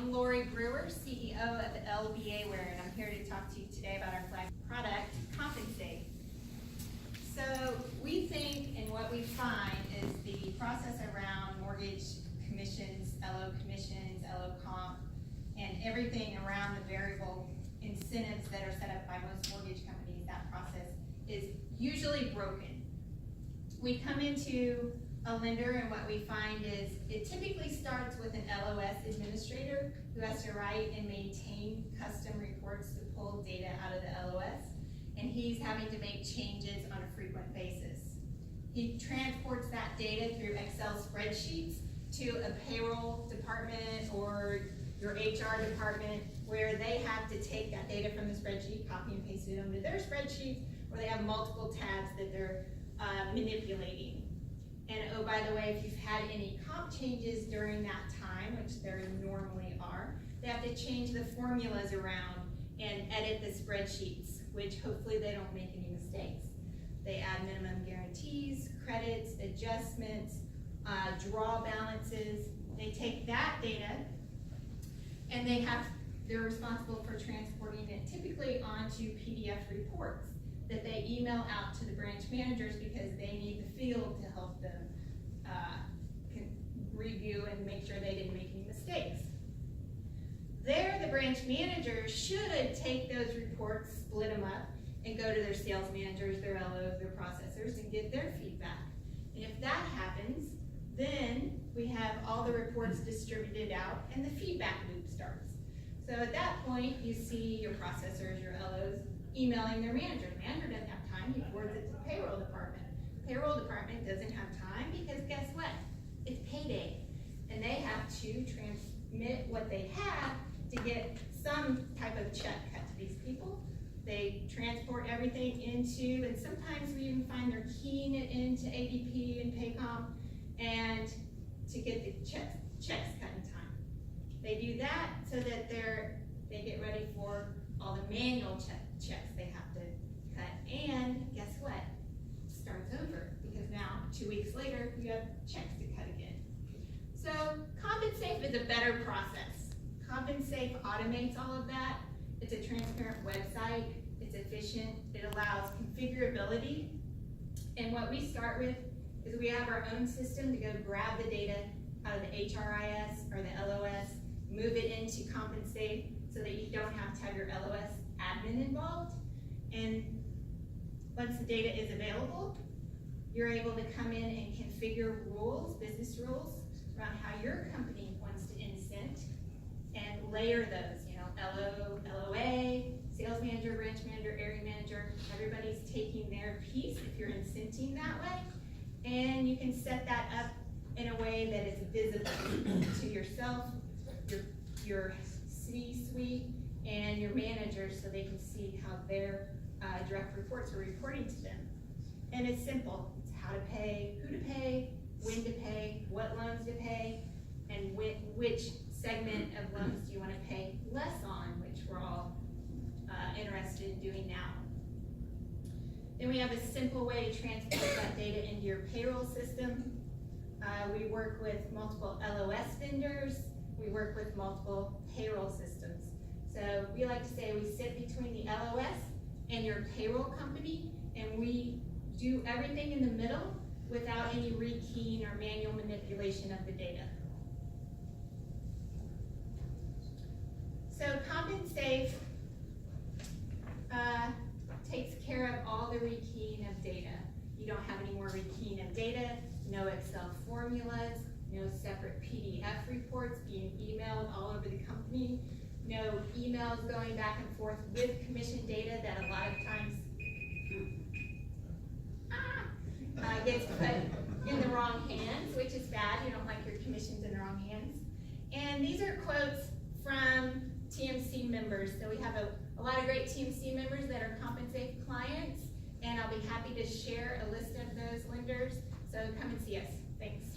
I'm Lori Brewer, CEO of LBA Ware, and I'm here to talk to you today about our flagship product, CompenSafe. So we think, and what we find is the process around mortgage commissions, LO comp, and everything around the variable incentives that are set up by most mortgage companies, that process is usually broken. We come into a lender, and what we find is it typically starts with an LOS administrator who has to write and maintain custom reports to pull data out of the LOS, and he's having to make changes on a frequent basis. He transports that data through Excel spreadsheets to a payroll department or your HR department, where they have to take that data from the spreadsheet, copy and paste it onto their spreadsheets, or they have multiple tabs that they're manipulating. And oh, by the way, if you've had any comp changes during that time, which there normally are, they have to change the formulas around and edit the spreadsheets, which hopefully they don't make any mistakes. They add minimum guarantees, credits, adjustments, draw balances. They take that data and they're responsible for transporting it typically onto PDF reports that they email out to the branch managers because they need the field to help them review and make sure they didn't make any mistakes. There, the branch managers should take those reports, split them up, and go to their sales managers, their LOs, their processors, and get their feedback. And if that happens, then we have all the reports distributed out and the feedback loop starts. So at that point, you see your processors, your LOs, emailing their manager. The manager doesn't have time, he forwards it to the payroll department. The payroll department doesn't have time because guess what? It's payday. And they have to transmit what they have to get some type of check cut to these people. They transport everything into, and sometimes we even find they're keying it into ADP and Paycom and to get the checks cut in time. They do that so that they get ready for all the manual checks they have to cut. And guess what? It starts over because now 2 weeks later you have checks to cut again. So CompenSafe is a better process. CompenSafe automates all of that. It's a transparent website. It's efficient. It allows configurability. And what we start with is we have our own system to go grab the data out of the HRIS or the LOS, move it into CompenSafe so that you don't have to have your LOS admin involved. And once the data is available, you're able to come in and configure rules, business rules, around how your company wants to incent and layer those, LO, LOA, sales manager, branch manager, area manager, everybody's taking their piece if you're incenting that way. And you can set that up in a way that is visible to yourself, your C-suite, and your managers so they can see how their direct reports are reporting to them. And it's simple. It's how to pay, who to pay, when to pay, what loans to pay, and which segment of loans do you want to pay less on, which we're all interested in doing now. Then we have a simple way to transport that data into your payroll system. We work with multiple LOS vendors. We work with multiple payroll systems. So we like to say we sit between the LOS and your payroll company, and we do everything in the middle without any rekeying or manual manipulation of the data. So CompenSafe takes care of all the rekeying of data. You don't have any more rekeying of data, no Excel formulas, no separate PDF reports being emailed all over the company, no emails going back and forth with commission data that a lot of times gets put in the wrong hands, which is bad. You don't like your commissions in the wrong hands. And these are quotes from TMC members. So we have a lot of great TMC members that are CompenSafe clients, and I'll be happy to share a list of those lenders. So come and see us. Thanks.